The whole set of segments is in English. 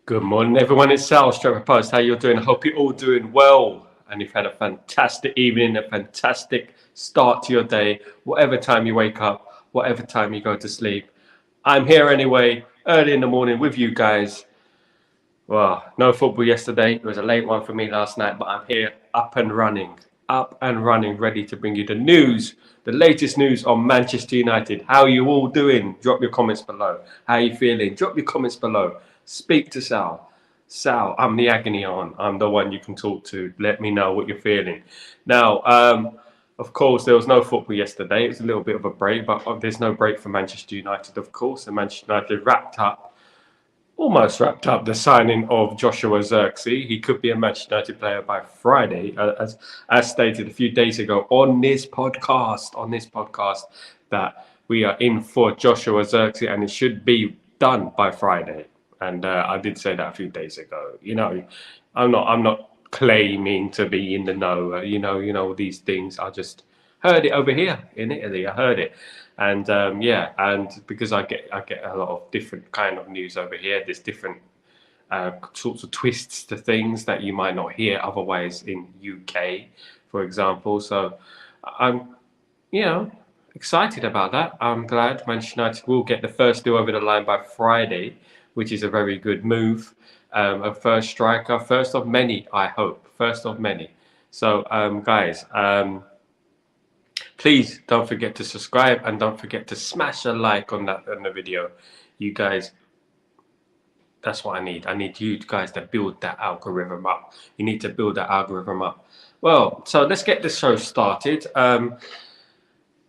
Good morning, everyone. It's Sal, Straight Post. How you're doing? I hope you're all doing well, and you've had a fantastic evening, a fantastic start to your day, whatever time you wake up, whatever time you go to sleep. I'm here anyway, early in the morning with you guys. Well, no football yesterday. It was a late one for me last night, but I'm here up and running, ready to bring you the news, the latest news on Manchester United. How are you all doing? Drop your comments below. How are you feeling? Drop your comments below. Speak to Sal. Sal, I'm the agony aunt. I'm the one you can talk to. Let me know what you're feeling. Now, of course, there was no football yesterday. It was a little bit of a break, but there's no break for Manchester United, of course. And Manchester United almost wrapped up the signing of Joao Zirkzee. He could be a Manchester United player by Friday, as stated a few days ago on this podcast, that we are in for Joao Zirkzee, and it should be done by Friday. And I did say that a few days ago. I'm not claiming to be in the know. These things. I just heard it over here in Italy. I heard it. And and because I get a lot of different kind of news over here, there's different sorts of twists to things that you might not hear otherwise in UK, for example. So I'm, excited about that. I'm glad Manchester United will get the first deal over the line by Friday, which is a very good move. A first striker, first of many, I hope, first of many. So guys. Please don't forget to subscribe and don't forget to smash a like on the video. You guys, that's what I need. I need you guys to build that algorithm up. You need to build that algorithm up. Well, so let's get this show started.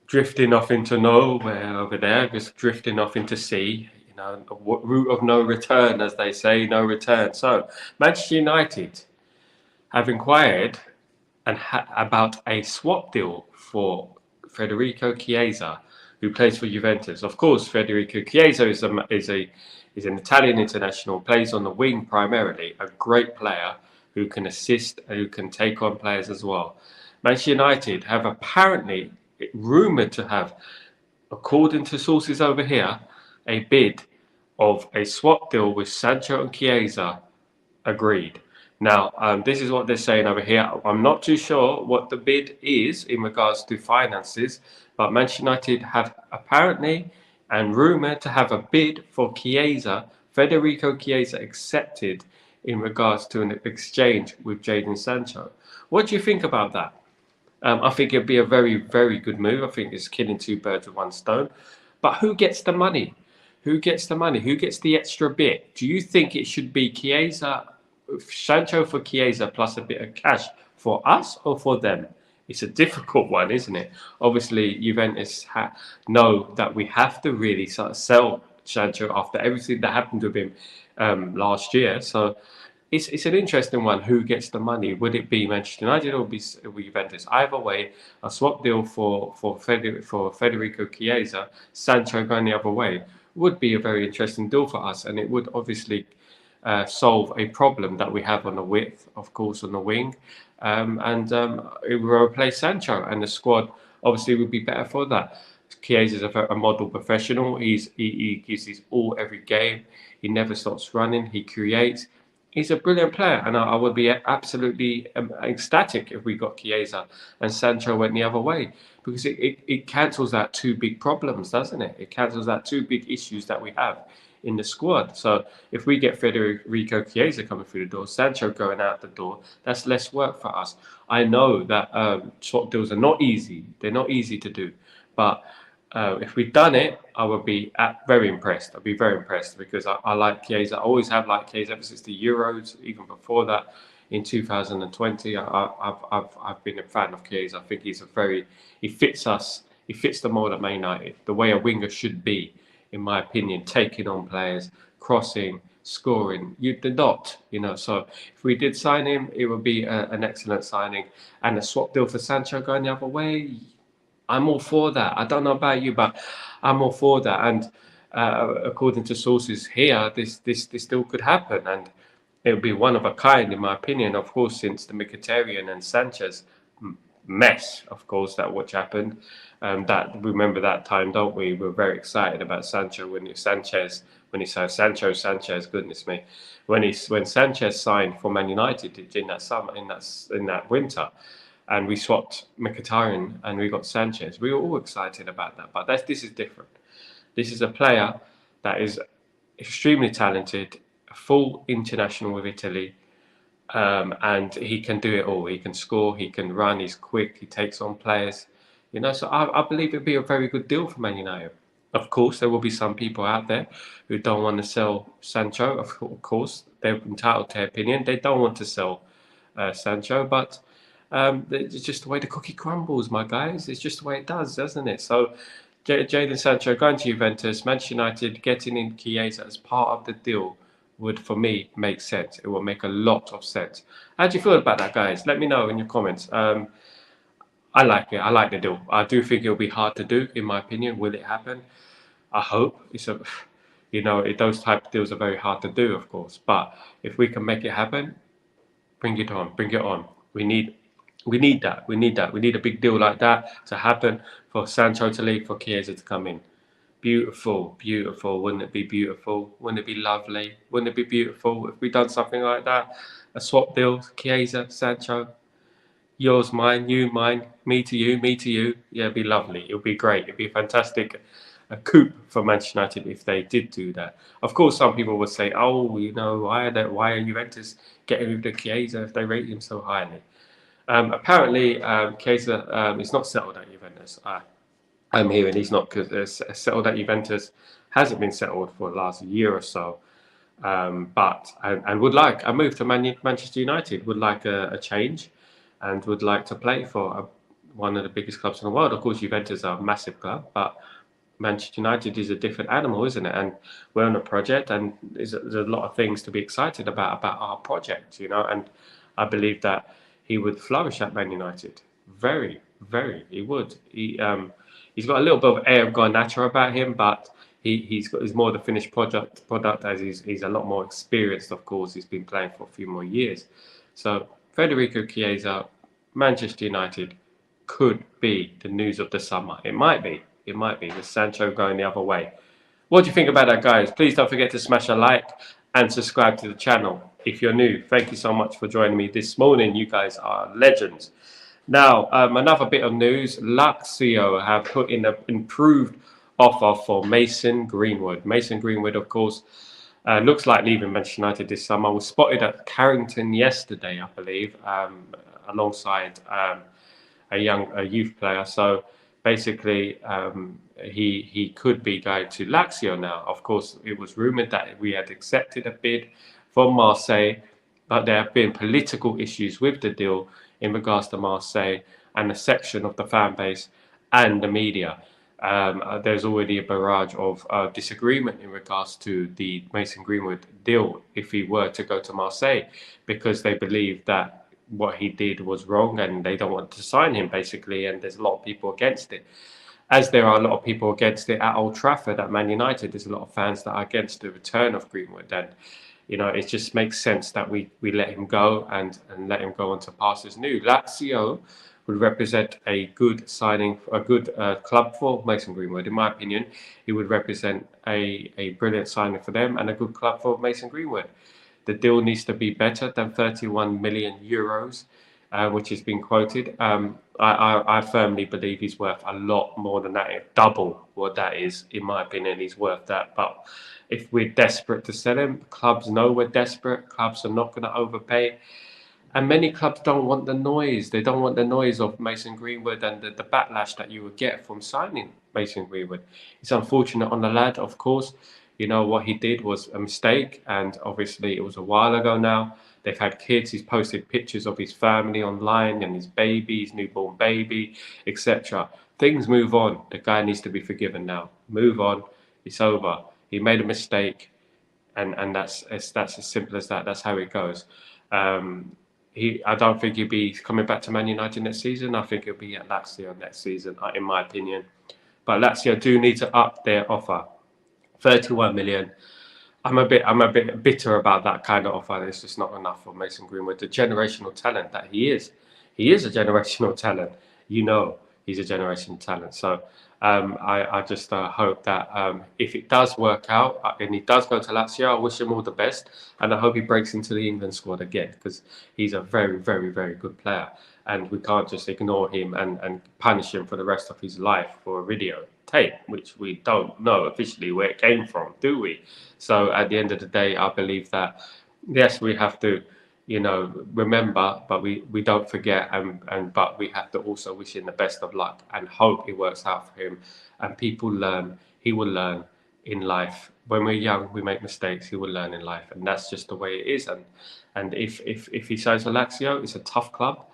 Drifting off into nowhere over there, just drifting off into sea. Route of no return, as they say, no return. So Manchester United have inquired about a swap deal for Federico Chiesa, who plays for Juventus. Of course, Federico Chiesa is an Italian international, plays on the wing primarily, a great player who can assist, who can take on players as well. Manchester United have apparently rumoured to have, according to sources over here, a bid of a swap deal with Sancho and Chiesa agreed. Now, this is what they're saying over here. I'm not too sure what the bid is in regards to finances, but Manchester United have apparently and rumoured to have a bid for Chiesa, Federico Chiesa, accepted in regards to an exchange with Jadon Sancho. What do you think about that? I think it'd be a very, very good move. I think it's killing two birds with one stone. But who gets the money? Who gets the money? Who gets the extra bit? Do you think it should be Sancho for Chiesa plus a bit of cash for us or for them? It's a difficult one, isn't it? Obviously, Juventus know that we have to really sort of sell Sancho after everything that happened to him last year. So it's an interesting one. Who gets the money? Would it be Manchester United or be Juventus? Either way, a swap deal for Federico Chiesa, Sancho going the other way, would be a very interesting deal for us, and it would obviously solve a problem that we have on the width, of course, on the wing, and it will replace Sancho, and the squad obviously would be better for that. Chiesa is a model professional. He gives his all every game. He never stops running. He creates. He's a brilliant player, and I would be absolutely ecstatic if we got Chiesa and Sancho went the other way, because it cancels out two big problems, doesn't it? It cancels out two big issues that we have in the squad. So if we get Federico Chiesa coming through the door, Sancho going out the door, that's less work for us. I know that swap deals are not easy. They're not easy to do, but if we'd done it, I would be very impressed. I'd be very impressed because I like Chiesa. I always have liked Chiesa ever since the Euros, even before that in 2020. I've been a fan of Chiesa. I think he fits us. He fits the mold at Man United, the way a winger should be, in my opinion, taking on players, crossing, scoring. You did not, So if we did sign him, it would be an excellent signing. And a swap deal for Sancho going the other way, I'm all for that. I don't know about you, but I'm all for that. And according to sources here, this still could happen, and it would be one of a kind, in my opinion. Of course, since the Mkhitaryan and Sanchez mess, of course, that which happened. That remember that time, don't we? We were very excited about Sancho when Sanchez when he signed Sanchez, goodness me, when Sanchez signed for Man United in that summer, in that winter, and we swapped Mkhitaryan and we got Sanchez. We were all excited about that, but this is different. This is a player that is extremely talented, a full international with Italy, and he can do it all. He can score, he can run, he's quick, he takes on players. So I believe it'd be a very good deal for Man United. Of course, there will be some people out there who don't want to sell Sancho. Of course, they're entitled to their opinion. They don't want to sell Sancho, but it's just the way the cookie crumbles, my guys. It's just the way it does, doesn't it? So, Jadon Sancho going to Juventus, Manchester United getting in Chiesa as part of the deal would, for me, make sense. It will make a lot of sense. How do you feel about that, guys? Let me know in your comments. I like it. I like the deal. I do think it'll be hard to do, in my opinion. Will it happen? I hope. Those type of deals are very hard to do, of course. But if we can make it happen, bring it on. Bring it on. We need that. We need that. We need a big deal like that to happen for Sancho to leave, for Chiesa to come in. Beautiful, beautiful. Wouldn't it be beautiful? Wouldn't it be lovely? Wouldn't it be beautiful if we done something like that? A swap deal, Chiesa, Sancho, yours, mine, you, mine, me to you, me to you. Yeah, it'd be lovely. It'd be great. It'd be a fantastic coup for Manchester United if they did do that. Of course, some people would say, "Oh, why are Juventus getting rid of Chiesa if they rate him so highly?" Apparently, Chiesa is not settled at Juventus. I'm hearing he's not settled at Juventus. Hasn't been settled for the last year or so. But would like a move to Manchester United. Would like a change, and would like to play for one of the biggest clubs in the world. Of course, Juventus are a massive club, but Manchester United is a different animal, isn't it? And we're on a project, and there's a lot of things to be excited about our project, And I believe that he would flourish at Man United. Very, very, he would. He's got a little bit of air of Garnacho about him, but he's more the finished product as he's a lot more experienced. Of course, he's been playing for a few more years. So Federico Chiesa, Manchester United could be the news of the summer. It might be with Sancho going the other way. What do you think about that, guys? Please don't forget to smash a like and subscribe to the channel if you're new. Thank you so much for joining me this morning. You guys are legends. Now, another bit of news. Lazio have put in an improved offer for Mason Greenwood. Mason Greenwood, of course, looks like leaving Manchester United this summer. Was spotted at Carrington yesterday, I believe, alongside a youth player. So basically, he could be going to Lazio now. Of course, it was rumoured that we had accepted a bid from Marseille, but there have been political issues with the deal in regards to Marseille and a section of the fan base and the media. There's already a barrage of disagreement in regards to the Mason Greenwood deal if he were to go to Marseille, because they believe that what he did was wrong and they don't want to sign him, basically, and there's a lot of people against it. As there are a lot of people against it at Old Trafford at Man United, there's a lot of fans that are against the return of Greenwood, and it just makes sense that we let him go and let him go on to pastures new. Lazio would represent a good signing, a good club for Mason Greenwood. In my opinion, he would represent a brilliant signing for them and a good club for Mason Greenwood. The deal needs to be better than 31 million euros, which has been quoted. I firmly believe he's worth a lot more than that, double what that is. In my opinion, he's worth that. But if we're desperate to sell him, clubs know we're desperate. Clubs are not going to overpay. And many clubs don't want the noise. They don't want the noise of Mason Greenwood and the backlash that you would get from signing Mason Greenwood. It's unfortunate on the lad, of course. What he did was a mistake, and obviously it was a while ago now. They've had kids. He's posted pictures of his family online and his baby, his newborn baby, etc. Things move on. The guy needs to be forgiven now. Move on. It's over. He made a mistake, and that's as simple as that. That's how it goes. I don't think he'll be coming back to Man United next season. I think he'll be at Lazio next season, in my opinion. But Lazio do need to up their offer. 31 million. I'm a bit bitter about that kind of offer. It's just not enough for Mason Greenwood, the generational talent that he is. He is a generational talent. He's a generational talent. So I just hope that if it does work out and he does go to Lazio, I wish him all the best, and I hope he breaks into the England squad again, because he's a very, very, very good player, and we can't just ignore him and punish him for the rest of his life for a video tape, which we don't know officially where it came from, do we? So at the end of the day, I believe that yes, we have to, remember, but we don't forget, and but we have to also wish him the best of luck and hope it works out for him. And people learn, he will learn in life. When we're young, we make mistakes. He will learn in life, and that's just the way it is. And if he signs for Lazio, it's a tough club.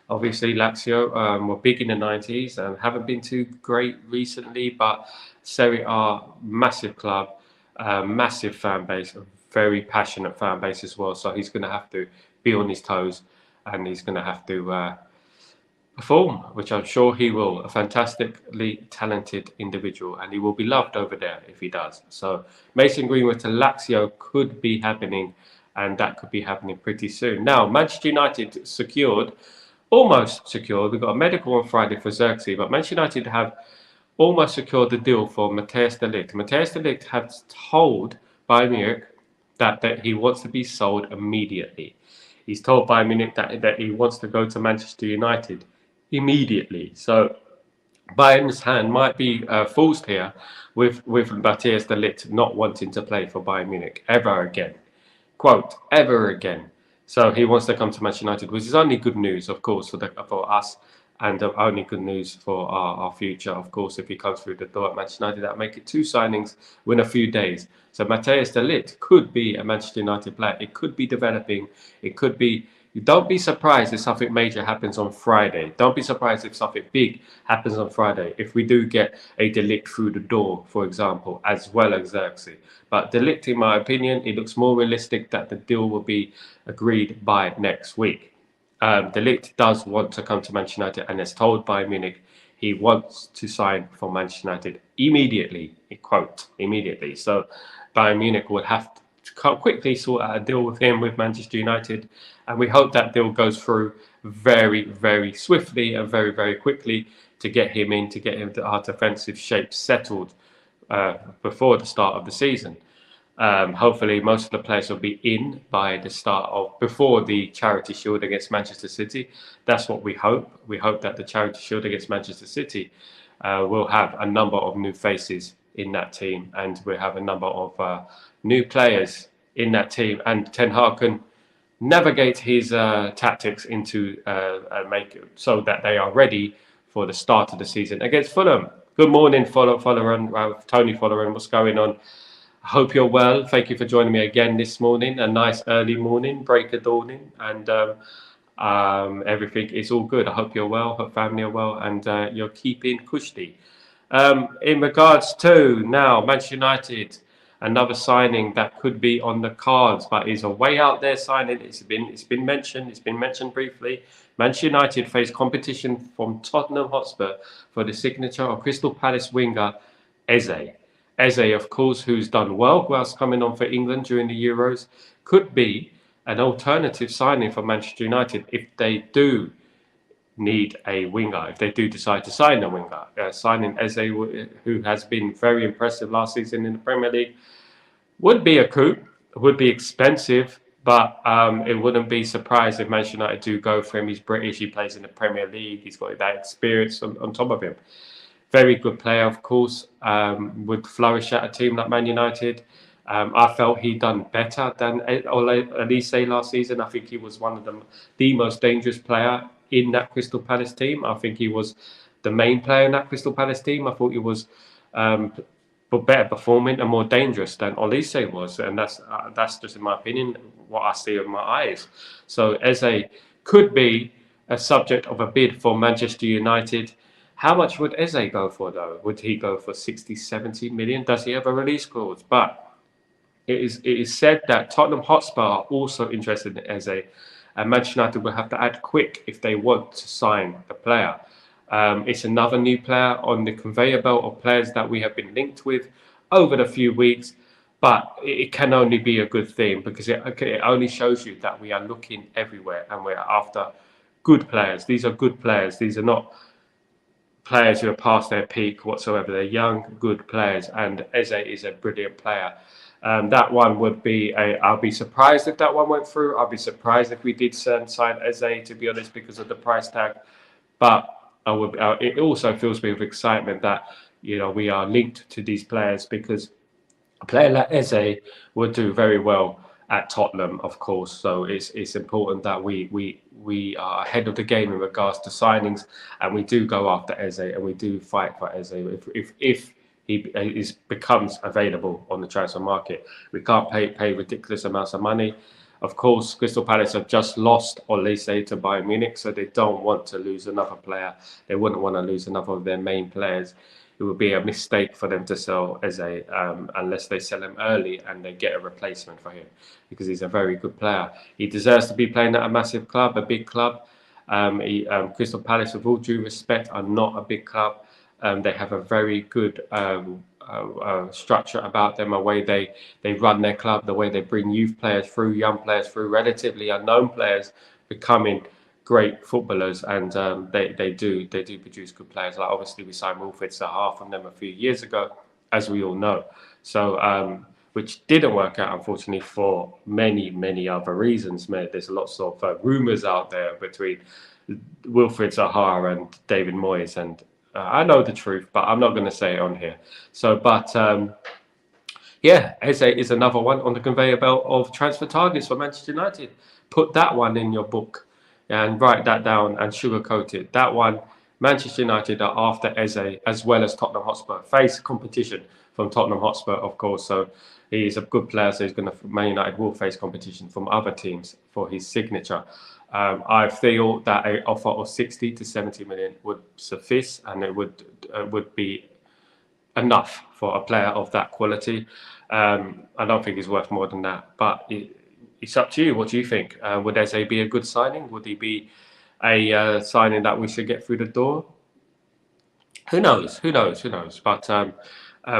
Obviously, Lazio were big in the 90s and haven't been too great recently, but Serie A, massive club, massive fan base, a very passionate fan base as well. So he's going to have to be on his toes, and he's going to have to perform, which I'm sure he will. A fantastically talented individual, and he will be loved over there if he does. So Mason Greenwood to Lazio could be happening, and that could be happening pretty soon. Now, Manchester United almost secured. We've got a medical on Friday for Zirkzee, but Manchester United have almost secured the deal for Matthijs de Ligt. Matthijs de Ligt has told Bayern Munich that he wants to be sold immediately. He's told Bayern Munich that he wants to go to Manchester United immediately. So Bayern's hand might be forced here with Matthijs de Ligt not wanting to play for Bayern Munich ever again. Quote, ever again. So he wants to come to Manchester United, which is only good news, of course, for us, and only good news for our future, of course. If he comes through the door at Manchester United, that'll make it 2 signings within a few days. So Matthijs de Ligt could be a Manchester United player. It could be developing. It could be. Don't be surprised if something major happens on Friday. Don't be surprised if something big happens on Friday. If we do get a De Ligt through the door, for example, as well as Zirkzee. But De Ligt, in my opinion, it looks more realistic that the deal will be agreed by next week. De Ligt does want to come to Manchester United and has told Bayern Munich he wants to sign for Manchester United immediately, quote, immediately. So Bayern Munich would have to quickly sort out a deal with him with Manchester United, and we hope that deal goes through very, very swiftly and very, very quickly to get him in, to get him to our defensive shape settled before the start of the season. Hopefully most of the players will be in by the start of before the Charity Shield against Manchester City. That's what we hope. We hope that the Charity Shield against Manchester City will have a number of new faces in that team, and we'll have a number of new players in that team, and Ten Hag can navigate his tactics into make it so that they are ready for the start of the season against Fulham. Good morning, Follower, Tony Follower, what's going on? I hope you're well. Thank you for joining me again this morning. A nice early morning, break of dawning, and everything is all good. I hope you're well, hope family are well, and you're keeping cushy. In regards to now Manchester United, another signing that could be on the cards, but is a way out there signing. It's been mentioned briefly. Manchester United face competition from Tottenham Hotspur for the signature of Crystal Palace winger Eze. Eze, of course, who's done well whilst coming on for England during the Euros, could be an alternative signing for Manchester United if they do need a winger, if they do decide to sign a winger. Signing Eze, who has been very impressive last season in the Premier League, would be a coup, would be expensive, but it wouldn't be surprised if Manchester United do go for him. He's British, he plays in the Premier League, he's got that experience on top of him. Very good player, of course, would flourish at a team like Man United. I felt he'd done better than Eze last season. I think he was one of the most dangerous player in that Crystal Palace team. I think he was the main player in that Crystal Palace team. I thought he was better performing and more dangerous than Eze was, and that's just in my opinion what I see with my eyes. So Eze could be a subject of a bid for Manchester United. How much would Eze go for, though? Would he go for 60, 70 million? Does he have a release clause? But it is said that Tottenham Hotspur are also interested in Eze, and Manchester United will have to act quick if they want to sign the player. It's another new player on the conveyor belt of players that we have been linked with over the few weeks, but it can only be a good thing because it only shows you that we are looking everywhere and we're after good players. These are good players. These are not players who are past their peak whatsoever. They're young, good players, and Eze is a brilliant player. That one would be I'll be surprised if that one went through. I'll be surprised if we did sign Eze, to be honest, because of the price tag. But I would. It also fills me with excitement that we are linked to these players, because a player like Eze would do very well at Tottenham, of course. So it's important that we are ahead of the game in regards to signings, and we do go after Eze, and we do fight for Eze if he becomes available on the transfer market. We can't pay ridiculous amounts of money. Of course, Crystal Palace have just lost Olise to Bayern Munich, so they don't want to lose another player. They wouldn't want to lose another of their main players. It would be a mistake for them to sell Eze unless they sell him early and they get a replacement for him, because he's a very good player. He deserves to be playing at a massive club, a big club. Crystal Palace, with all due respect, are not a big club. They have a very good structure about them, a way they run their club, the way they bring youth players through, young players through, relatively unknown players becoming great footballers, and they do produce good players. Like, obviously we signed Wilfried Zaha from them a few years ago, as we all know. So which didn't work out, unfortunately, for many other reasons. There's lots of rumours out there between Wilfried Zaha and David Moyes, and I know the truth, but I'm not going to say it on here. So, but yeah, Eze is another one on the conveyor belt of transfer targets for Manchester United. Put that one in your book and write that down and sugarcoat it. That one, Manchester United are after Eze, as well as Tottenham Hotspur. Face competition from Tottenham Hotspur, of course. So he's a good player, so Man United will face competition from other teams for his signature. I feel that an offer of 60 to 70 million would suffice, and it would be enough for a player of that quality. I don't think he's worth more than that, but it's up to you. What do you think? Would Eze be a good signing? Would he be a signing that we should get through the door? Who knows? But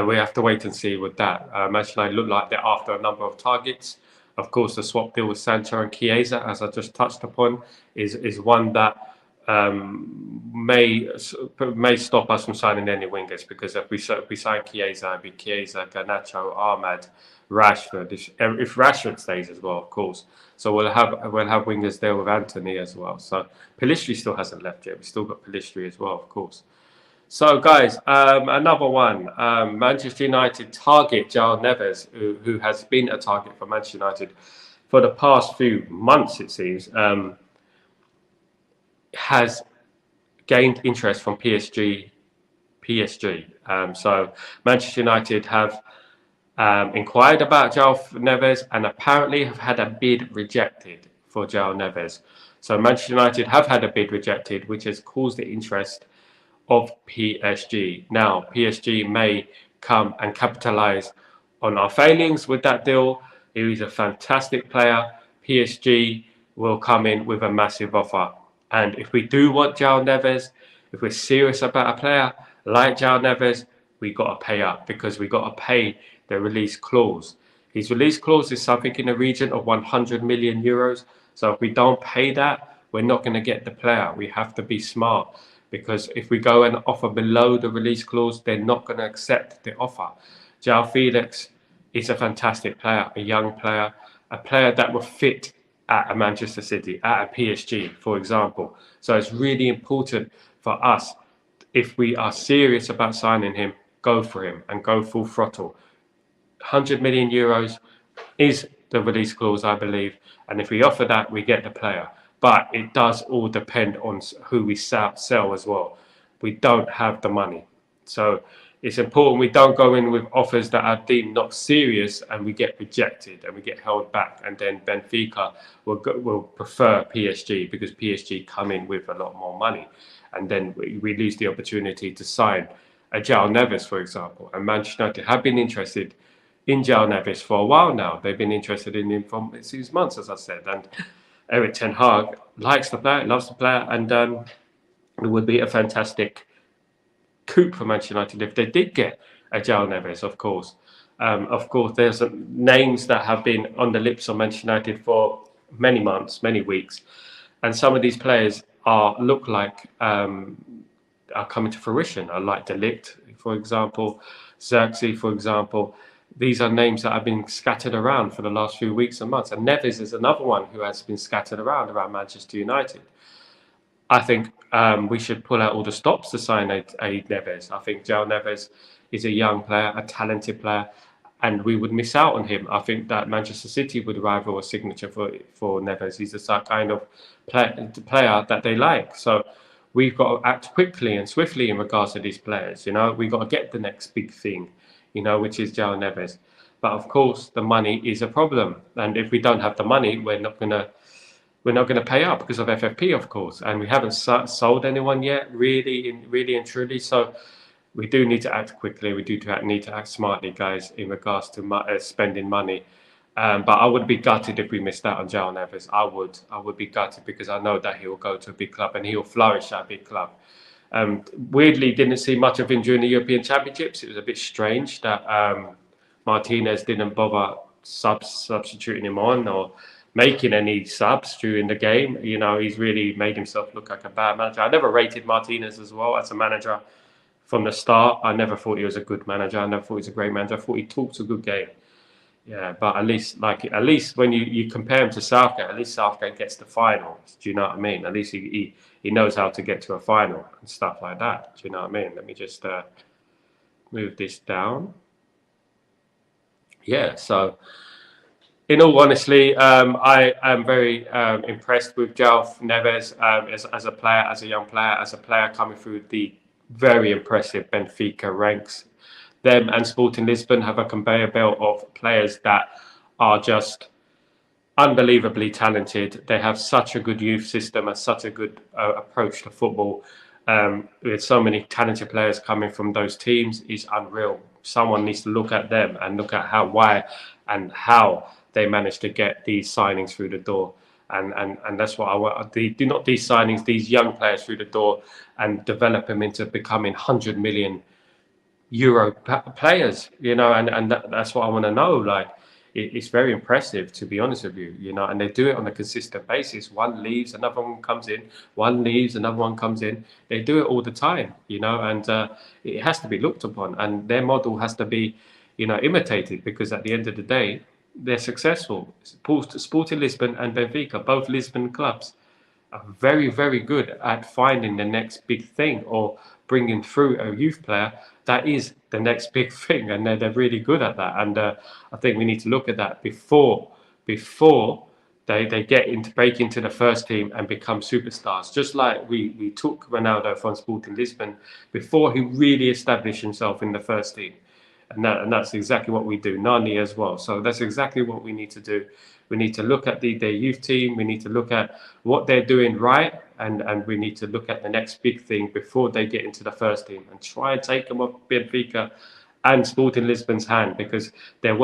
we have to wait and see with that. Manchester United look like they're after a number of targets. Of course, the swap deal with Sancho and Chiesa, as I just touched upon, is one that may stop us from signing any wingers, because if we sign Chiesa, it'd be Chiesa, Garnacho, Ahmad, Rashford. If Rashford stays as well, of course. So we'll have wingers there with Anthony as well. So Pellistri still hasn't left yet. We've still got Pellistri as well, of course. So, guys, another one. Manchester United target Joao Neves, who has been a target for Manchester United for the past few months, it seems, has gained interest from PSG. So, Manchester United have inquired about Joao Neves and apparently have had a bid rejected for Joao Neves. So, Manchester United have had a bid rejected, which has caused the interest of PSG. Now, PSG may come and capitalise on our failings with that deal. He is a fantastic player. PSG will come in with a massive offer. And if we do want Joao Neves, if we're serious about a player like Joao Neves, we got to pay up, because we got to pay the release clause. His release clause is something in the region of 100 million euros. So if we don't pay that, we're not going to get the player. We have to be smart, because if we go and offer below the release clause, they're not going to accept the offer. Joao Felix is a fantastic player, a young player, a player that will fit at a Manchester City, at a PSG, for example. So it's really important for us, if we are serious about signing him, go for him and go full throttle. 100 million euros is the release clause, I believe. And if we offer that, we get the player. But it does all depend on who we sell as well. We don't have the money. So it's important we don't go in with offers that are deemed not serious and we get rejected and we get held back. And then Benfica will prefer PSG, because PSG come in with a lot more money. And then we lose the opportunity to sign a Joao Neves, for example. And Manchester United have been interested in Joao Neves for a while now. They've been interested in him for 6 months, as I said. And Erik ten Hag likes the player, loves the player, and it would be a fantastic coup for Manchester United if they did get a Joao Neves, of course. Of course, there's names that have been on the lips of Manchester United for many months, many weeks, and some of these players look like are coming to fruition. I like De Ligt, for example, Zirkzee, for example. These are names that have been scattered around for the last few weeks and months. And Neves is another one who has been scattered around Manchester United. I think we should pull out all the stops to sign a Neves. I think Joao Neves is a young player, a talented player, and we would miss out on him. I think that Manchester City would rival a signature for Neves. He's the kind of player that they like. So we've got to act quickly and swiftly in regards to these players. We've got to get the next big thing, which is Joao Neves. But of course, the money is a problem, and if we don't have the money, we're not going to pay up because of FFP, of course, and we haven't sold anyone yet, really and truly. So we do need to act quickly. We do need to act smartly, guys, in regards to spending money. But I would be gutted if we missed out on Joao Neves. I would be gutted because I know that he will go to a big club and he will flourish at a big club. Weirdly, didn't see much of him during the European Championships. It was a bit strange that Martinez didn't bother substituting him on or making any subs during the game. He's really made himself look like a bad manager. I never rated Martinez as well as a manager from the start. I never thought he was a good manager. I never thought he was a great manager. I thought he talked a good game. Yeah, but at least when you compare him to Southgate, at least Southgate gets the finals. Do you know what I mean? At least he knows how to get to a final and stuff like that. Do you know what I mean? Let me just move this down. Yeah, so in all honesty, I am very impressed with Joao Neves as a player, as a young player, as a player coming through the very impressive Benfica ranks. Them and Sporting Lisbon have a conveyor belt of players that are just unbelievably talented. They have such a good youth system and such a good approach to football. With so many talented players coming from those teams is unreal. Someone needs to look at them and look at why and how they managed to get these signings through the door. And that's what I want. Do not these signings, these young players through the door and develop them into becoming 100 million euro players, and that's what I want to know. Like, it's very impressive, to be honest with you, and they do it on a consistent basis. One leaves, another one comes in, one leaves, another one comes in. They do it all the time, and it has to be looked upon, and their model has to be, imitated, because at the end of the day, they're successful. Sporting Lisbon and Benfica, both Lisbon clubs, are very, very good at finding the next big thing or bringing through a youth player that is the next big thing, and they're really good at that. And I think we need to look at that before they break into the first team and become superstars. Just like we took Ronaldo from Sporting Lisbon before he really established himself in the first team. And that's exactly what we do. Nani as well. So that's exactly what we need to do. We need to look at their youth team. We need to look at what they're doing right, and we need to look at the next big thing before they get into the first team and try and take them off Benfica and Sporting Lisbon's hand, because their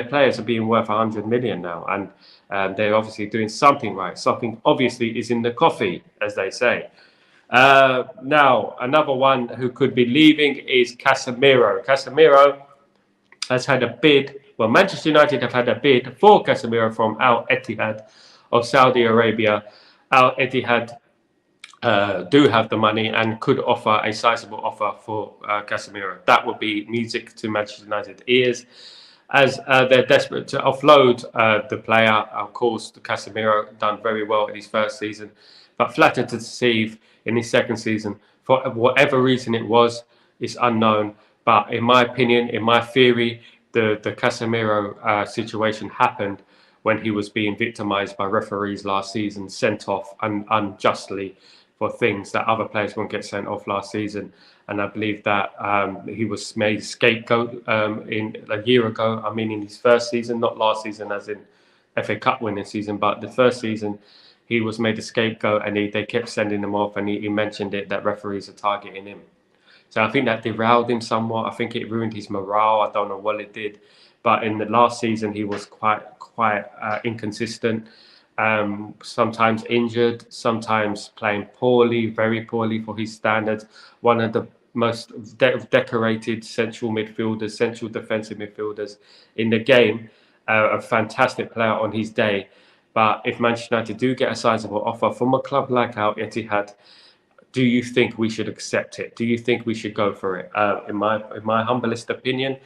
players are being worth 100 million now, and they're obviously doing something right. Something obviously is in the coffee, as they say. Now, another one who could be leaving is Casemiro. Casemiro has had a bid. Well, Manchester United have had a bid for Casemiro from Al Ittihad of Saudi Arabia. Al Ittihad do have the money and could offer a sizable offer for Casemiro. That would be music to Manchester United ears, as they're desperate to offload the player. Of course, Casemiro done very well in his first season, but flattered to deceive in his second season. For whatever reason it was, it's unknown. But in my opinion, in my theory, the Casemiro situation happened when he was being victimized by referees last season, sent off unjustly for things that other players won't get sent off last season. And I believe that he was made scapegoat in a year ago. I mean, in his first season, not last season as in FA Cup winning season, but the first season, he was made a scapegoat, and they kept sending him off, and he mentioned it, that referees are targeting him. So I think that derailed him somewhat. I think it ruined his morale. I don't know what it did. But in the last season, he was quite inconsistent. Sometimes injured, sometimes playing poorly, very poorly for his standards. One of the most decorated central defensive midfielders in the game. A fantastic player on his day. But if Manchester United do get a sizable offer from a club like Al Ittihad, do you think we should accept it? Do you think we should go for it? In my humblest opinion,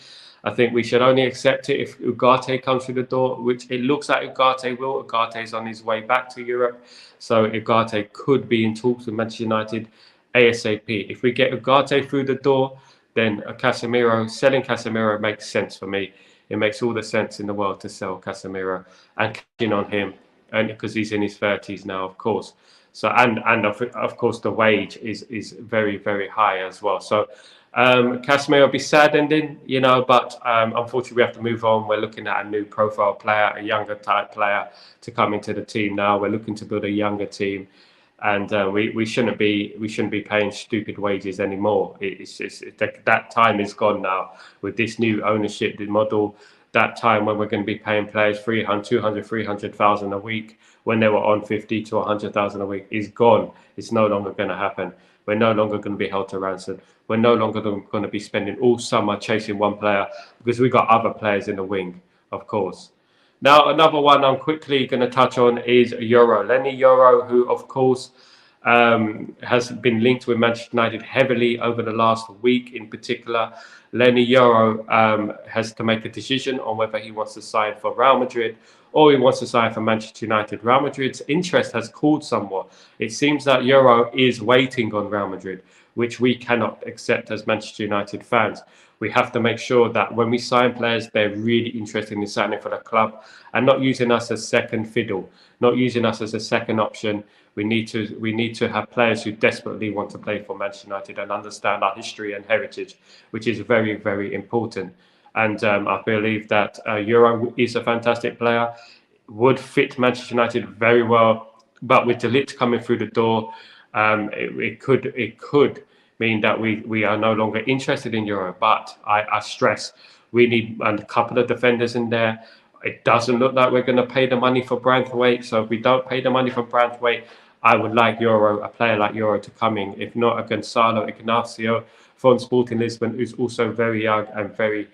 I think we should only accept it if Ugarte comes through the door, which it looks like Ugarte will. Ugarte is on his way back to Europe, so Ugarte could be in talks with Manchester United ASAP. If we get Ugarte through the door, then selling Casemiro makes sense for me. It makes all the sense in the world to sell Casemiro and cash on him, and because he's in his 30s now, of course. So and of course the wage is very, very high as well. So Casemiro will be sad ending, but unfortunately we have to move on. We're looking at a new profile player, a younger type player to come into the team now. We're looking to build a younger team, and we shouldn't be paying stupid wages anymore. It's just that time is gone now with this new ownership model. That time when we're going to be paying players 200, 300,000 a week when they were on 50 to 100,000 a week is gone. It's no longer going to happen. We're no longer going to be held to ransom. We're no longer going to be spending all summer chasing one player because we've got other players in the wing, of course. Now, another one I'm quickly going to touch on is Yoro. Leny Yoro, who, of course, has been linked with Manchester United heavily over the last week in particular. Leny Yoro has to make a decision on whether he wants to sign for Real Madrid or he wants to sign for Manchester United. Real Madrid's interest has cooled somewhat. It seems that Yoro is waiting on Real Madrid, which we cannot accept as Manchester United fans. We have to make sure that when we sign players, they're really interested in signing for the club and not using us as second fiddle, not using us as a second option. We need to have players who desperately want to play for Manchester United and understand our history and heritage, which is very, very important. And I believe that Euro is a fantastic player, would fit Manchester United very well. But with De Ligt coming through the door, it could mean that we are no longer interested in Euro. But I stress we need a couple of defenders in there. It doesn't look like we're going to pay the money for Branthwaite. So if we don't pay the money for Branthwaite, I would like a player like Euro to come in. If not, a Gonzalo Ignacio from Sporting Lisbon, who's also very young and very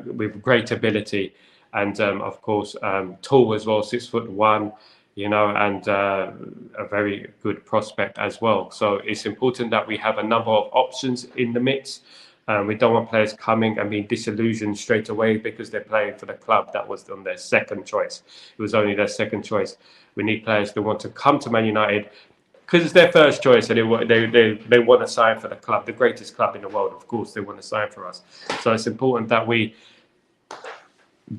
with great ability. And of course, tall as well, 6'1", and a very good prospect as well. So it's important that we have a number of options in the mix. We don't want players coming and being disillusioned straight away because they're playing for the club that was on their second choice. It was only their second choice. We need players that want to come to Man United because it's their first choice and they want to sign for the club, the greatest club in the world. Of course, they want to sign for us. So it's important that we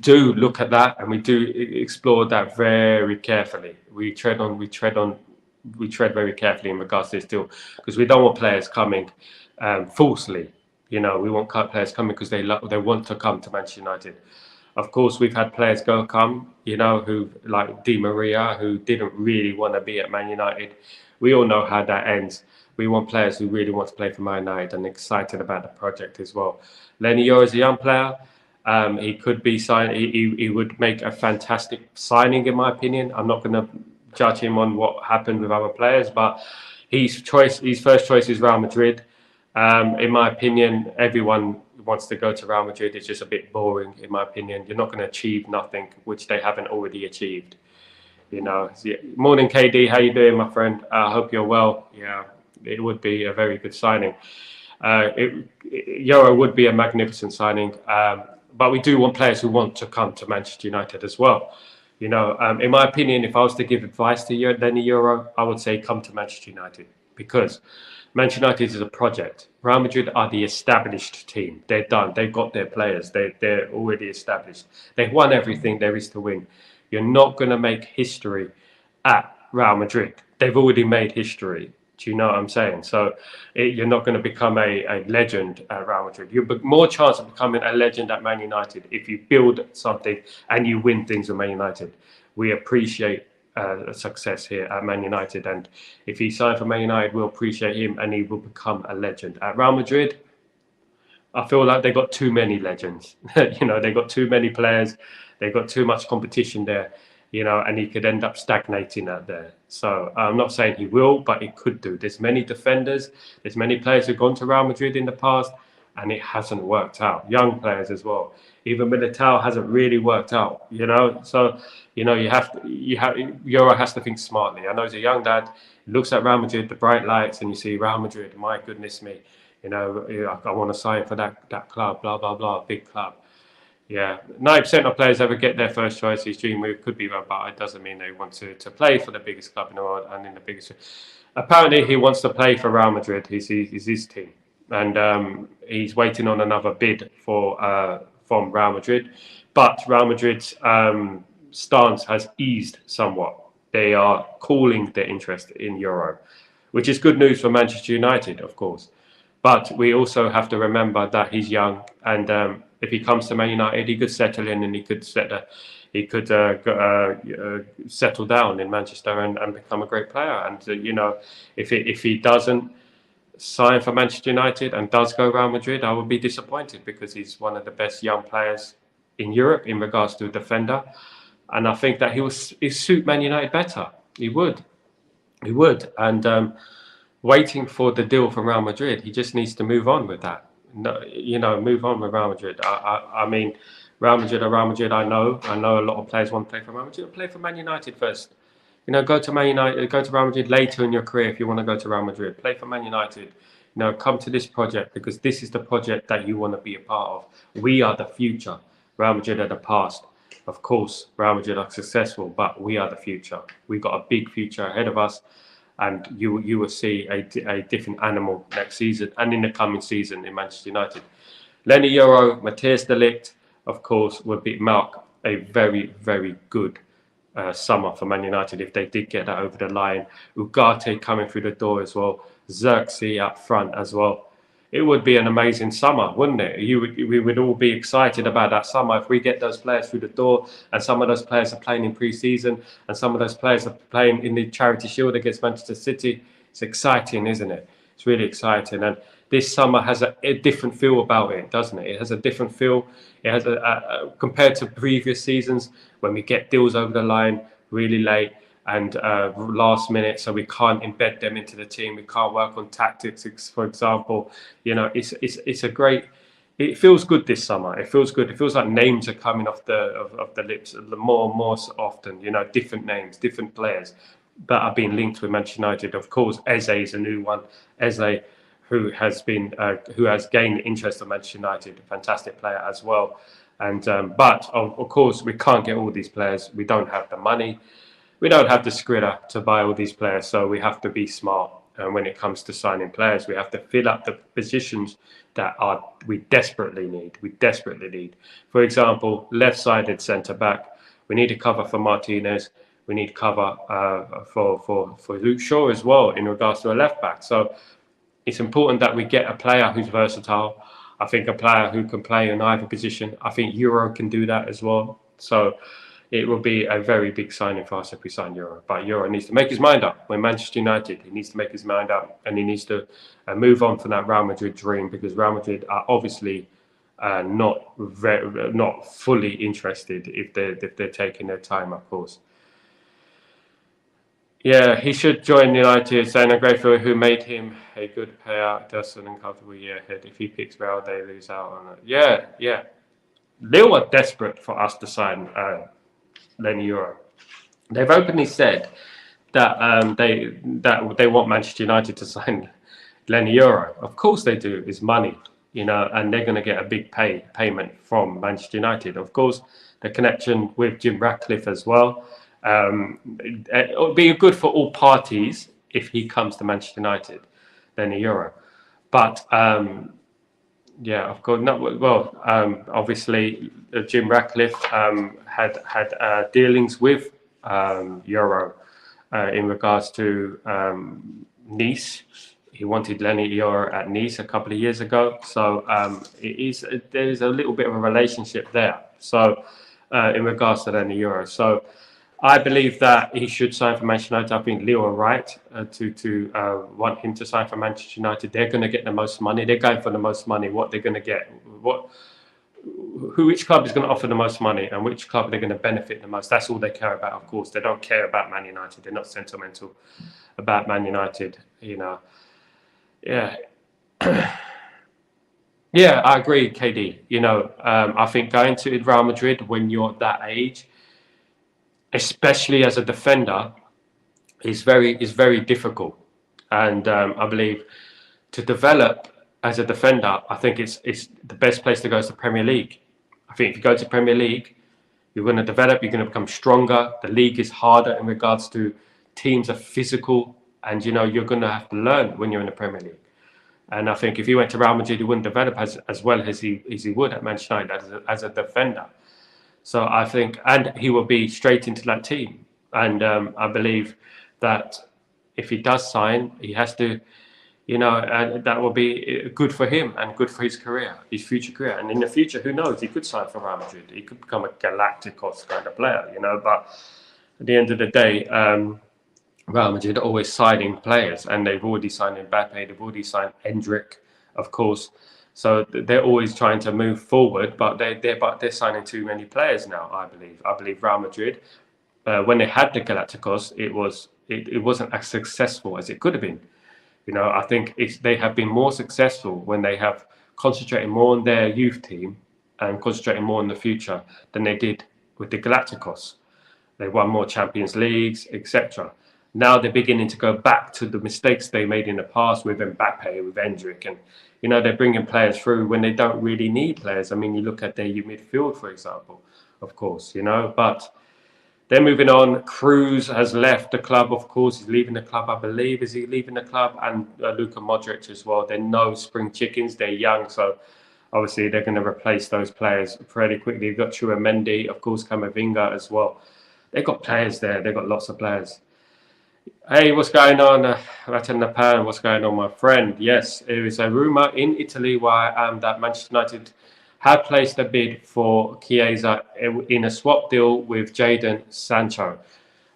do look at that and we do explore that very carefully. We tread very carefully in regards to this deal because we don't want players coming falsely. We want players coming because they want to come to Manchester United. Of course, we've had players come, who like Di Maria, who didn't really want to be at Man United. We all know how that ends. We want players who really want to play for Man United and excited about the project as well. Leny Yoro is a young player. He could be signed. He would make a fantastic signing, in my opinion. I'm not going to judge him on what happened with other players, but his first choice is Real Madrid. In my opinion, everyone wants to go to Real Madrid. It's just a bit boring, in my opinion. You're not going to achieve nothing which they haven't already achieved. Morning, KD. How you doing, my friend? I hope you're well. Yeah, it would be a very good signing. Yoro would be a magnificent signing, but we do want players who want to come to Manchester United as well. In my opinion, if I was to give advice to Leny Yoro, I would say come to Manchester United because Manchester United is a project. Real Madrid are the established team. They're done. They've got their players. They're already established. They've won everything there is to win. You're not going to make history at Real Madrid. They've already made history. Do you know what I'm saying? So you're not going to become a legend at Real Madrid. You've more chance of becoming a legend at Man United if you build something and you win things with Man United. We appreciate success here at Man United, and if he signed for Man United, we'll appreciate him and he will become a legend. At Real Madrid, I feel like they got too many legends. They got too many players, they got too much competition there, and he could end up stagnating out there. So I'm not saying he will, but he could do. There's many defenders, there's many players who've gone to Real Madrid in the past and it hasn't worked out. Young players as well. Even Militao hasn't really worked out, you know. So, you know, Euro has to think smartly. I know he's a young lad. He looks at Real Madrid, the bright lights, and you see Real Madrid. My goodness me, you know, I want to sign for that club. Blah blah blah, big club. Yeah, 90% of players ever get their first choice. His dream move could be that, but it doesn't mean they want to play for the biggest club in the world and in the biggest. Apparently, he wants to play for Real Madrid. He's his team, and he's waiting on another bid from Real Madrid. But Real Madrid's stance has eased somewhat. They are cooling their interest in Euro, which is good news for Manchester United, of course. But we also have to remember that he's young, and if he comes to Man United, he could settle in and he could settle down in Manchester and become a great player. And you know, if he doesn't sign for Manchester United and does go Real Madrid, I would be disappointed because he's one of the best young players in Europe in regards to a defender, and I think that he suit Man United better. He would, and waiting for the deal from Real Madrid. He just needs to move on with that. No, you know, move on with Real Madrid. I mean, Real Madrid or Real Madrid. I know a lot of players want to play for Real Madrid. Play for Man United first. You know, go to Man United, go to Real Madrid later in your career if you want to go to Real Madrid. Play for Man United. You know, come to this project because this is the project that you want to be a part of. We are the future. Real Madrid are the past. Of course, Real Madrid are successful, but we are the future. We've got a big future ahead of us, and you will see a different animal next season and in the coming season in Manchester United. Leny Yoro, Matthijs de Ligt, of course, would mark a very, very good summer for Man United if they did get that over the line. Ugarte coming through the door as well. Zirkzee up front as well. It would be an amazing summer, wouldn't it? We would all be excited about that summer if we get those players through the door, and some of those players are playing in pre-season, and some of those players are playing in the Charity Shield against Manchester City. It's exciting, isn't it? It's really exciting, and this summer has a different feel about it, doesn't it? It has a different feel. It has compared to previous seasons when we get deals over the line really late and last minute, so we can't embed them into the team. We can't work on tactics, for example. You know, it's a great. It feels good this summer. It feels good. It feels like names are coming off the lips more and more often. You know, different names, different players that are being linked with Manchester United. Of course, Eze is a new one. Eze, who has gained interest of Manchester United, a fantastic player as well. And but of course, we can't get all these players. We don't have the money. We don't have the skrilla to buy all these players, so we have to be smart. And when it comes to signing players, we have to fill up the positions that we desperately need. We desperately need. For example, left-sided centre back. We need to cover for Martinez. We need cover for Luke Shaw as well in regards to a left back. So it's important that we get a player who's versatile. I think a player who can play in either position. I think Euro can do that as well. So it will be a very big signing for us if we sign Euro. But Euro needs to make his mind up. When Manchester United, he needs to make his mind up, and he needs to move on from that Real Madrid dream, because Real Madrid are obviously not fully interested if they're taking their time, of course. Yeah, he should join United. Saying a great who made him a good player, just an uncomfortable year ahead. If he picks Real, they lose out on it. Yeah. Lille are desperate for us to sign Leny Yoro. They've openly said that they want Manchester United to sign Leny Yoro. Of course they do. It's money, you know, and they're going to get a big payment from Manchester United. Of course, the connection with Jim Ratcliffe as well. It would be good for all parties if he comes to Manchester United, Leny Yoro. But yeah, of course. No, well, obviously, Jim Ratcliffe had dealings with Euro in regards to Nice. He wanted Leny Yoro at Nice a couple of years ago. So there's a little bit of a relationship there. So in regards to Leny Yoro. So I believe that he should sign for Manchester United. I think Lille are right to want him to sign for Manchester United. They're going to get the most money. They're going for the most money. What they're going to get, which club is going to offer the most money, and which club they're going to benefit the most. That's all they care about. Of course, they don't care about Man United. They're not sentimental about Man United. You know, yeah. Yeah, I agree, KD. I think going to Real Madrid when you're that age, especially as a defender, is very difficult. And I believe to develop as a defender, I think it's the best place to go is the Premier League. I think if you go to Premier League, you're going to develop, you're going to become stronger. The league is harder in regards to teams are physical, and you're going to have to learn when you're in the Premier League. And I think if he went to Real Madrid, he wouldn't develop as well as he would at Manchester United as a defender. So I think, and he will be straight into that team. And I believe that if he does sign, he has to, and that will be good for him and good for his career, his future career. And in the future, who knows? He could sign for Real Madrid. He could become a Galacticos kind of player, But at the end of the day, Real Madrid are always signing players, and they've already signed Mbappe, they've already signed Endrick, of course. So they're always trying to move forward, but they're signing too many players now. I believe. I believe Real Madrid, when they had the Galacticos, it wasn't as successful as it could have been. I think they have been more successful when they have concentrated more on their youth team and concentrating more on the future than they did with the Galacticos. They won more Champions Leagues, etc. Now they're beginning to go back to the mistakes they made in the past with Mbappe, with Endrick, and they're bringing players through when they don't really need players. I mean, you look at their midfield, for example, of course, but they're moving on. Cruz has left the club, of course. He's leaving the club, I believe. Is he leaving the club? And Luka Modric as well. They're no spring chickens. They're young, so obviously they're going to replace those players pretty quickly. You've got Chouameni, of course, Camavinga as well. They've got players there. They've got lots of players. Hey, what's going on, Ratan Napan? What's going on, my friend? Yes, there is a rumour in Italy that Manchester United had placed a bid for Chiesa in a swap deal with Jadon Sancho.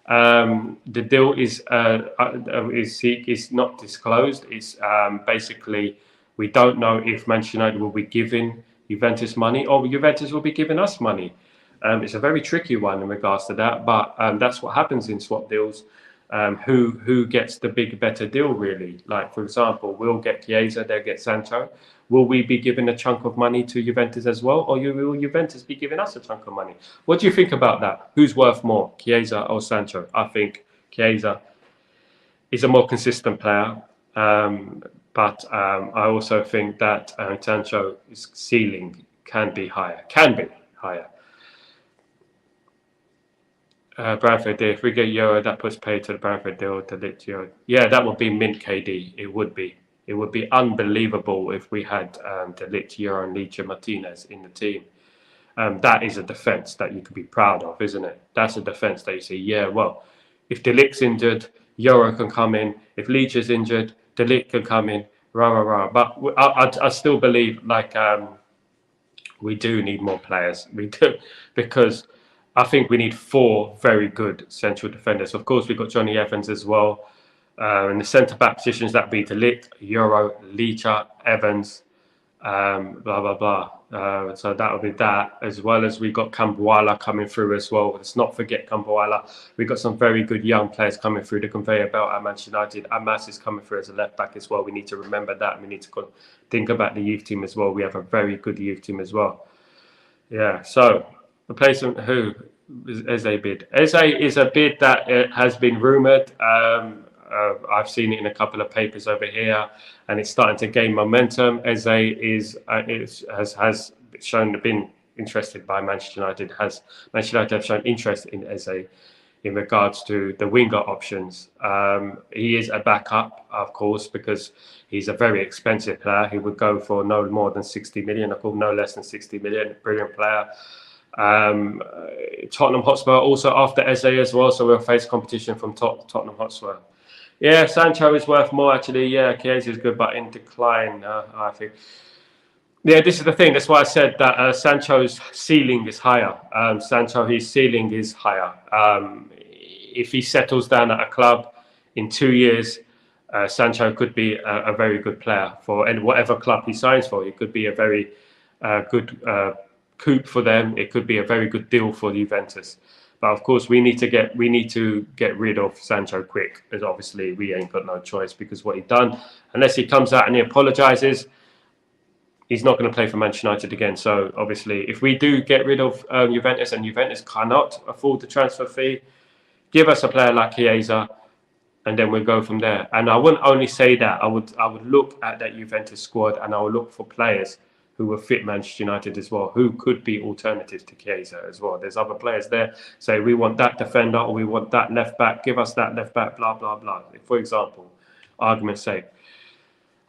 The deal is not disclosed. It's basically we don't know if Manchester United will be giving Juventus money or Juventus will be giving us money. It's a very tricky one in regards to that, but that's what happens in swap deals. Who gets the better deal, really? Like, for example, we'll get Chiesa, they'll get Sancho. Will we be giving a chunk of money to Juventus as well, or will Juventus be giving us a chunk of money? What do you think about that? Who's worth more, Chiesa or Sancho? I think Chiesa is a more consistent player, but I also think that Sancho's ceiling can be higher. Bradford deal. If we get Yoro, that puts pay to the Bradford deal to Ligt Yoro. Yeah, that would be mint KD. It would be. It would be unbelievable if we had De Ligt, Yoro, and Licha Martinez in the team. That is a defence that you could be proud of, isn't it? That's a defence that you say, yeah, well, if De Ligt's injured, Yoro can come in. If Licha's injured, De Ligt can come in. But I still believe we do need more players. We do, because I think we need 4 very good central defenders. Of course, we've got Johnny Evans as well. In the centre-back positions, that would be De Ligt, Yoro, Licha, Evans, blah, blah, blah. So that would be that, as well as we've got Cambuala coming through as well. Let's not forget Cambuala. We've got some very good young players coming through the conveyor belt at Manchester United. Amas is coming through as a left-back as well. We need to remember that. We need to think about the youth team as well. We have a very good youth team as well. Yeah, so replacement who? Eze bid. Eze is a bid that has been rumoured. I've seen it in a couple of papers over here, and it's starting to gain momentum. Eze has shown been interested by Manchester United. Manchester United have shown interest in Eze in regards to the winger options. He is a backup, of course, because he's a very expensive player. He would go for no more than 60 million, no less than 60 million. Brilliant player. Tottenham Hotspur also after Eze as well, so we'll face competition from Tottenham Hotspur. Yeah, Sancho is worth more actually. Yeah, Chiesa is good, but in decline, I think. Yeah, this is the thing. That's why I said that Sancho's ceiling is higher. His ceiling is higher. If he settles down at a club in 2 years, Sancho could be a very good player for whatever club he signs for. It could be a very good coup for them. It could be a very good deal for Juventus. But of course, we need to get rid of Sancho quick, because obviously we ain't got no choice, because what he done, unless he comes out and he apologises, he's not going to play for Manchester United again. So obviously, if we do get rid of Juventus and Juventus cannot afford the transfer fee, give us a player like Chiesa, and then we'll go from there. And I wouldn't only say that. I would look at that Juventus squad, and I would look for players who will fit Manchester United as well, who could be alternatives to Chiesa as well. There's other players there. Say we want that defender or we want that left back. Give us that left back. Blah blah blah. For example, argument's sake.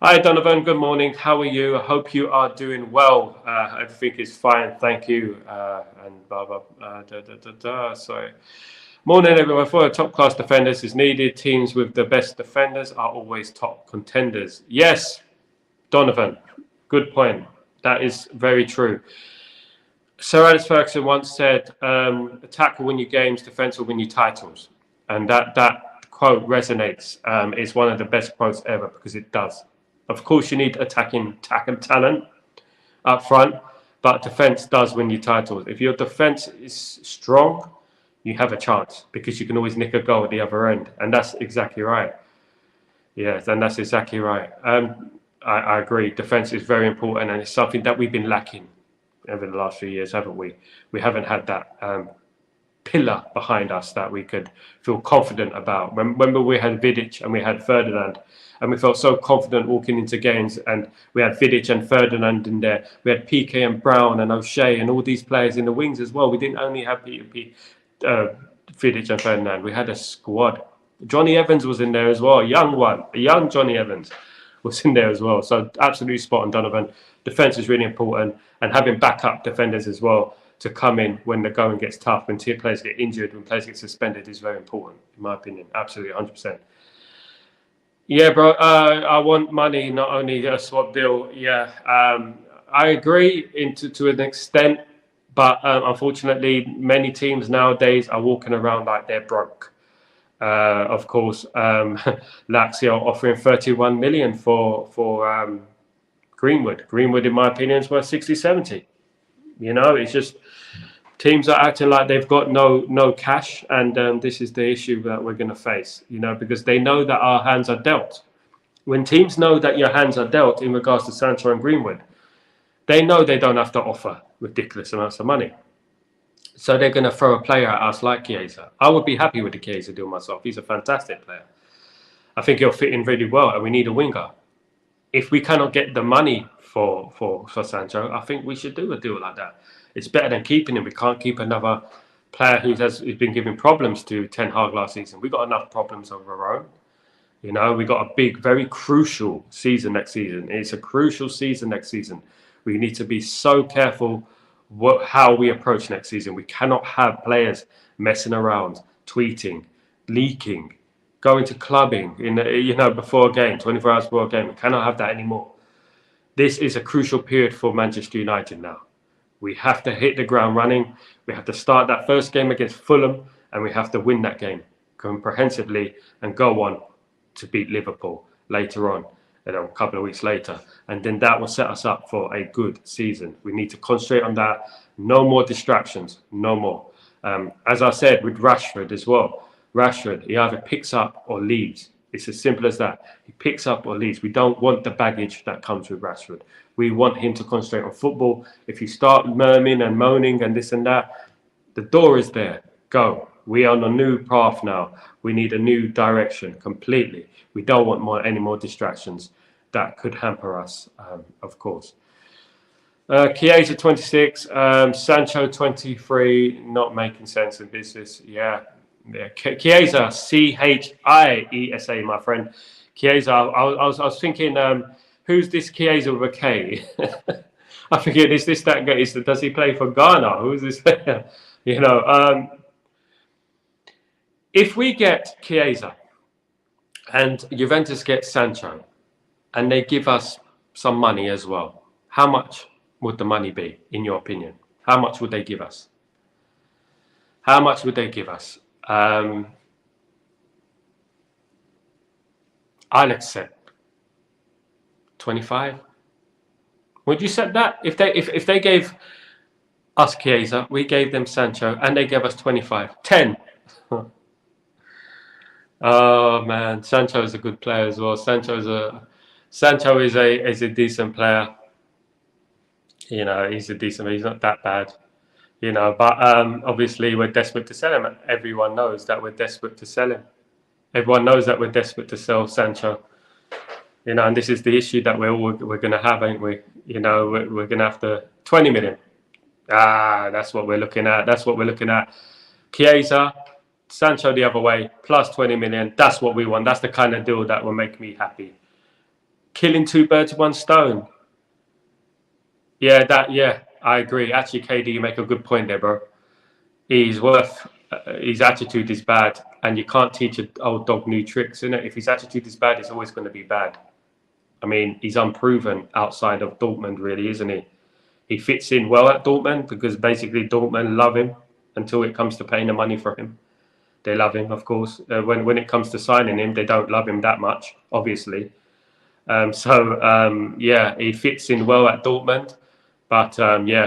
Hi Donovan, good morning. How are you? I hope you are doing well. Everything is fine, thank you. And blah blah. Sorry. Morning, everyone. For top class defenders is needed. Teams with the best defenders are always top contenders. Yes, Donovan, good point. That is very true. Sir Alex Ferguson once said, attack will win you games, defense will win you titles. And that quote resonates. It's one of the best quotes ever because it does. Of course, you need attacking talent up front, but defense does win you titles. If your defense is strong, you have a chance because you can always nick a goal at the other end. And that's exactly right. Yes, and that's exactly right. I agree. Defense is very important, and it's something that we've been lacking over the last few years, haven't we? We haven't had that pillar behind us that we could feel confident about. Remember, we had Vidic and we had Ferdinand, and we felt so confident walking into games, and we had Vidic and Ferdinand in there. We had PK and Brown and O'Shea and all these players in the wings as well. We didn't only have Vidic and Ferdinand. We had a squad. Johnny Evans was in there as well, a young Johnny Evans was in there as well. So absolutely spot on, Donovan. Defense is really important, and having backup defenders as well to come in when the going gets tough, when players get injured, when players get suspended is very important, in my opinion. Absolutely, 100%. Yeah, bro, I want money, not only a swap deal. Yeah, I agree to an extent, but unfortunately, many teams nowadays are walking around like they're broke. Of course, Lazio offering 31 million for Greenwood. Greenwood, in my opinion, is worth 60, 70. You know, it's just teams are acting like they've got no cash, and this is the issue that we're going to face. You know, because they know that our hands are dealt. When teams know that your hands are dealt in regards to Sancho and Greenwood, they know they don't have to offer ridiculous amounts of money. So they're going to throw a player at us like Chiesa. I would be happy with the Chiesa deal myself. He's a fantastic player. I think he'll fit in really well, and we need a winger. If we cannot get the money for Sancho, I think we should do a deal like that. It's better than keeping him. We can't keep another player who's been giving problems to Ten Hag last season. We've got enough problems of our own. You know, we got a big, very crucial season next season. It's a crucial season next season. We need to be so careful how we approach next season. We cannot have players messing around, tweeting, leaking, going to clubbing before a game, 24 hours before a game. We cannot have that anymore. This is a crucial period for Manchester United now. We have to hit the ground running. We have to start that first game against Fulham, and we have to win that game comprehensively and go on to beat Liverpool later on, a couple of weeks later. And then that will set us up for a good season. We need to concentrate on that. No more distractions, no more. As I said with Rashford as well, Rashford, he either picks up or leaves. It's as simple as that. He picks up or leaves. We don't want the baggage that comes with Rashford. We want him to concentrate on football. If you start murmuring and moaning and this and that, the door is there. Go. We are on a new path now. We need a new direction completely. We don't want any more distractions that could hamper us, of course. Chiesa 26, Sancho 23, not making sense in business. Yeah. Chiesa, Chiesa, my friend. Chiesa, I was thinking, who's this Chiesa with a K? I forget, is this that guy? Does he play for Ghana? Who's this? If we get Chiesa and Juventus gets Sancho and they give us some money as well, how much would the money be, in your opinion? How much would they give us? How much would they give us? I'll accept 25. Would you accept that? If they gave us Chiesa, we gave them Sancho, and they gave us 25, 10. Oh man, Sancho is a good player as well. Sancho is a decent player. You know, he's a decent. He's not that bad. You know, but obviously we're desperate to sell him. Everyone knows that we're desperate to sell him. Everyone knows that we're desperate to sell Sancho. You know, and this is the issue that we're going to have, ain't we? You know, we're going to have to 20 million. That's what we're looking at. That's what we're looking at. Chiesa, Sancho the other way, plus 20 million. That's what we want. That's the kind of deal that will make me happy. Killing two birds with one stone. Yeah, I agree. Actually, KD, you make a good point there, bro. He's worth. His attitude is bad, and you can't teach an old dog new tricks, innit? If his attitude is bad, it's always going to be bad. I mean, he's unproven outside of Dortmund, really, isn't he? He fits in well at Dortmund because basically Dortmund love him until it comes to paying the money for him. They love him, of course. When it comes to signing him, they don't love him that much, obviously. He fits in well at Dortmund. But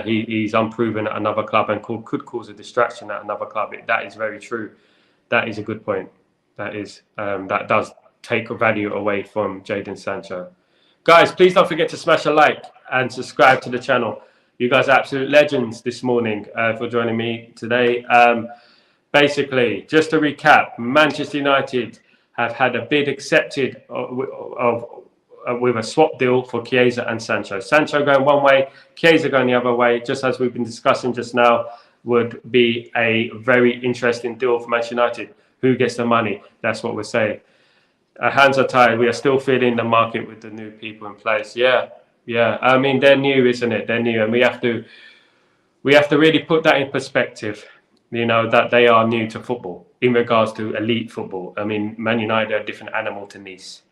he's unproven at another club and could cause a distraction at another club. That is very true. That is a good point. That does take value away from Jadon Sancho. Guys, please don't forget to smash a like and subscribe to the channel. You guys are absolute legends this morning for joining me today. Basically, just to recap, Manchester United have had a bid accepted with a swap deal for Chiesa and Sancho. Sancho going one way, Chiesa going the other way, just as we've been discussing just now, would be a very interesting deal for Manchester United. Who gets the money? That's what we're saying. Our hands are tied. We are still feeling the market with the new people in place. Yeah. I mean, they're new, isn't it? They're new, and we have to really put that in perspective. You know, that they are new to football in regards to elite football. I mean, Man United are a different animal to Nice.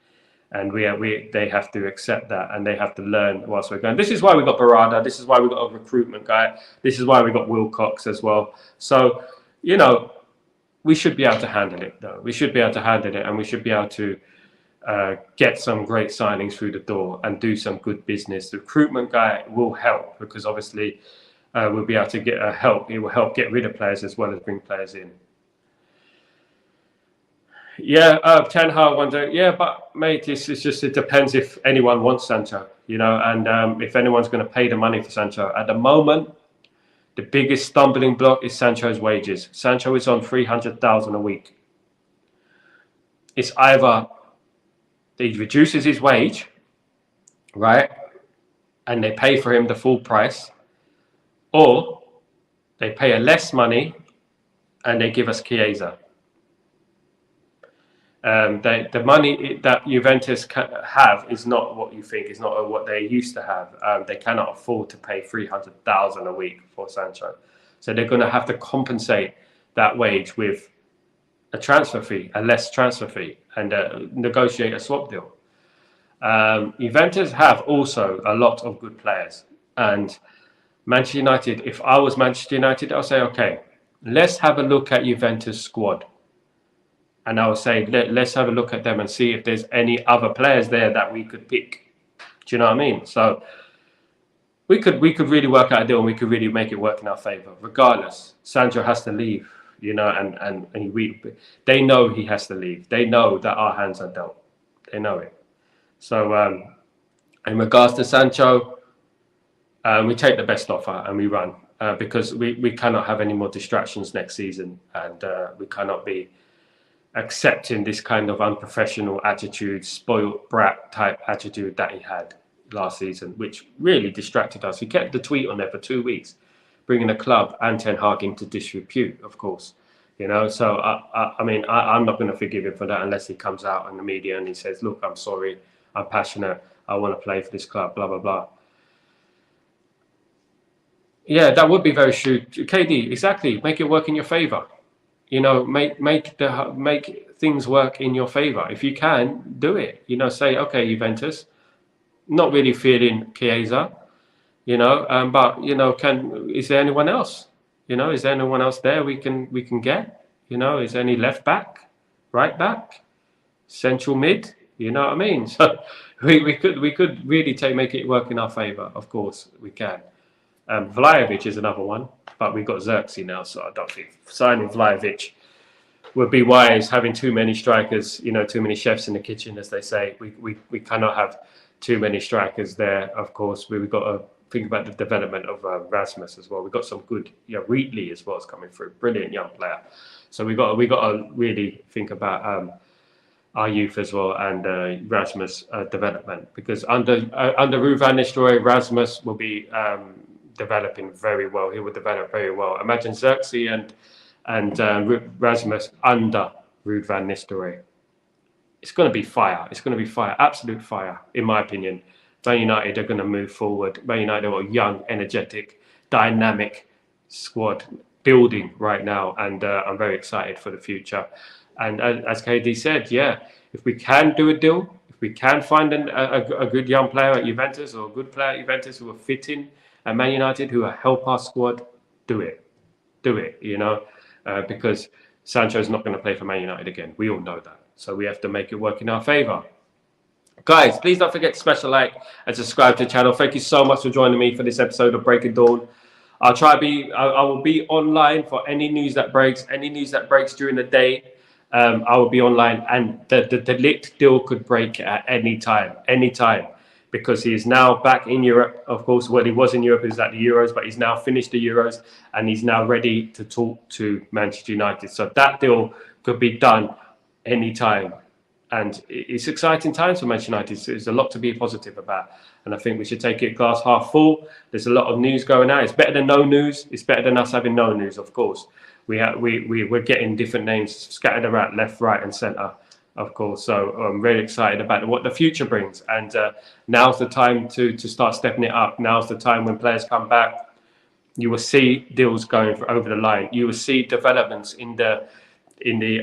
And they have to accept that, and they have to learn whilst we're going. This is why we got Barada. This is why we got a recruitment guy. This is why we got Wilcox as well. So, you know, we should be able to handle it, though. We should be able to handle it, and we should be able to get some great signings through the door and do some good business. The recruitment guy will help because obviously we'll be able to get help. It will help get rid of players as well as bring players in. Ten Hag wonder. Yeah, but mate, it depends if anyone wants Sancho, you know, and if anyone's going to pay the money for Sancho. At the moment, the biggest stumbling block is Sancho's wages. Sancho is on 300,000 a week. It's either he reduces his wage, right, and they pay for him the full price, or they pay a less money and they give us Chiesa. The money that Juventus have is not what you think. It's not what they used to have. They cannot afford to pay 300,000 a week for Sancho, so they're going to have to compensate that wage with a transfer fee, a less transfer fee, and negotiate a swap deal. Juventus have also a lot of good players, and Manchester United. If I was Manchester United, I'll say, okay, let's have a look at Juventus' squad. And I would say, let's have a look at them and see if there's any other players there that we could pick. Do you know what I mean? So we could really work out a deal and we could really make it work in our favour. Regardless, Sancho has to leave, you know, and they know he has to leave. They know that our hands are dealt. They know it. So in regards to Sancho, we take the best offer and we run because we cannot have any more distractions next season, and we cannot be accepting this kind of unprofessional attitude, spoiled brat type attitude that he had last season, which really distracted us. He kept the tweet on there for 2 weeks, bringing the club and Ten Hag into disrepute, of course. You know, so I'm not going to forgive him for that unless he comes out in the media and he says, look, I'm sorry, I'm passionate, I want to play for this club, blah, blah, blah. Yeah, that would be very true. KD, exactly. Make it work in your favour. You know, make things work in your favour. If you can, do it. You know, say, okay, Juventus, not really feeling Chiesa, you know, but you know, is there anyone else? You know, is there anyone else there we can get? You know, is there any left back, right back, central mid? You know what I mean? So we could really make it work in our favour. Of course, we can. Vlahovic is another one, but we've got Zirkzee now, so I don't think signing Vlahovic would be wise. Having too many strikers, you know, too many chefs in the kitchen, as they say. We cannot have too many strikers there. Of course, we've got to think about the development of Rasmus as well. We've got some good, Wheatley as well is coming through, brilliant young player. So we got to really think about our youth as well and Rasmus development, because under Ruud van Nistelrooy, Rasmus will be developing very well. He will develop very well. Imagine Zirkzee and Rasmus under Ruud van Nistelrooy. It's going to be fire. It's going to be fire, absolute fire, in my opinion. Man United are going to move forward. Man United are a young, energetic, dynamic squad building right now, and I'm very excited for the future. And as KD said, if we can do a deal, if we can find a good young player at Juventus or a good player at Juventus who will fit in at Man United, who will help our squad, do it, because Sancho is not going to play for Man United again. We all know that. So we have to make it work in our favour. Guys, please don't forget to smash a like and subscribe to the channel. Thank you so much for joining me for this episode of Breaking Dawn. I will be online for any news that breaks during the day. I will be online, and the De Ligt deal could break at any time, because he is now back in Europe. Of course, when he was in Europe, he was at the Euros, but he's now finished the Euros and he's now ready to talk to Manchester United. So that deal could be done anytime. And it's exciting times for Manchester United. So there's a lot to be positive about. And I think we should take it glass half full. There's a lot of news going out. It's better than no news. It's better than us having no news, of course. We're getting different names scattered around left, right and centre, of course. So I'm really excited about what the future brings. And now's the time to start stepping it up. Now's the time when players come back. You will see deals going over the line. You will see developments in the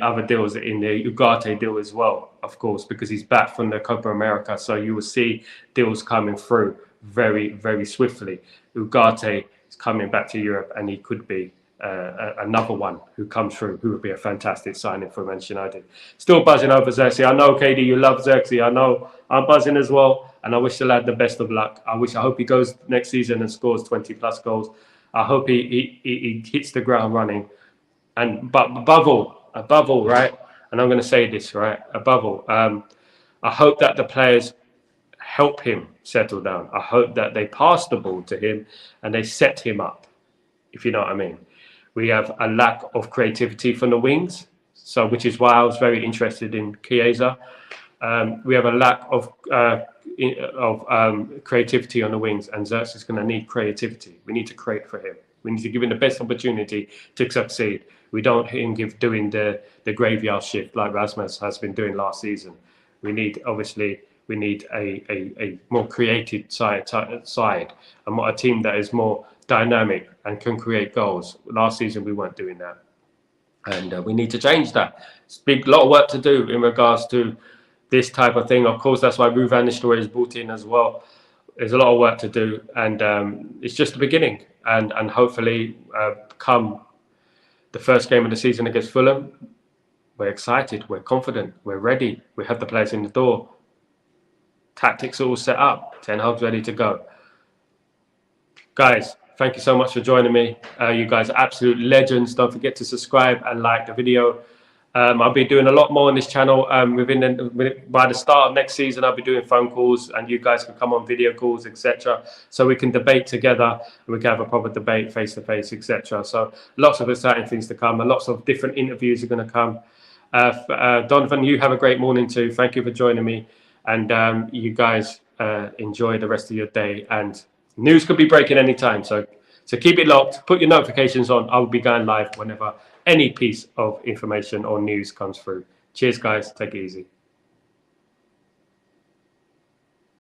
other deals, in the Ugarte deal as well, of course, because he's back from the Copa America. So you will see deals coming through very, very swiftly. Ugarte is coming back to Europe, and he could be another one who comes through, who would be a fantastic signing for Manchester United. Still buzzing over Zirkzee. I know, KD, you love Zirkzee. I know I'm buzzing as well, and I wish the lad the best of luck. I hope he goes next season and scores 20+ goals. I hope he hits the ground running. But above all, right, and I'm going to say this, right, above all, I hope that the players help him settle down. I hope that they pass the ball to him and they set him up, if you know what I mean. We have a lack of creativity from the wings, which is why I was very interested in Chiesa. We have a lack of creativity on the wings, and Zirkzee is going to need creativity. We need to create for him. We need to give him the best opportunity to succeed. We don't doing the graveyard shift like Rasmus has been doing last season. We need a more creative side, and a team that is more dynamic and can create goals. Last season we weren't doing that, and we need to change that. It's a lot of work to do in regards to this type of thing. Of course, that's why Ruud van Nistelrooy is brought in as well. There's a lot of work to do, and it's just the beginning. And hopefully, come the first game of the season against Fulham, we're excited, we're confident, we're ready. We have the players in the door. Tactics are all set up. Ten Hag's ready to go. Guys, thank you so much for joining me. You guys are absolute legends. Don't forget to subscribe and like the video. I'll be doing a lot more on this channel. By the start of next season, I'll be doing phone calls, and you guys can come on video calls, etc. So we can debate together, and we can have a proper debate face to face, etc. So lots of exciting things to come, and lots of different interviews are going to come. Donovan, you have a great morning too. Thank you for joining me, and you guys enjoy the rest of your day. And news could be breaking anytime, so keep it locked. Put your notifications on. I will be going live whenever any piece of information or news comes through. Cheers, guys. Take it easy.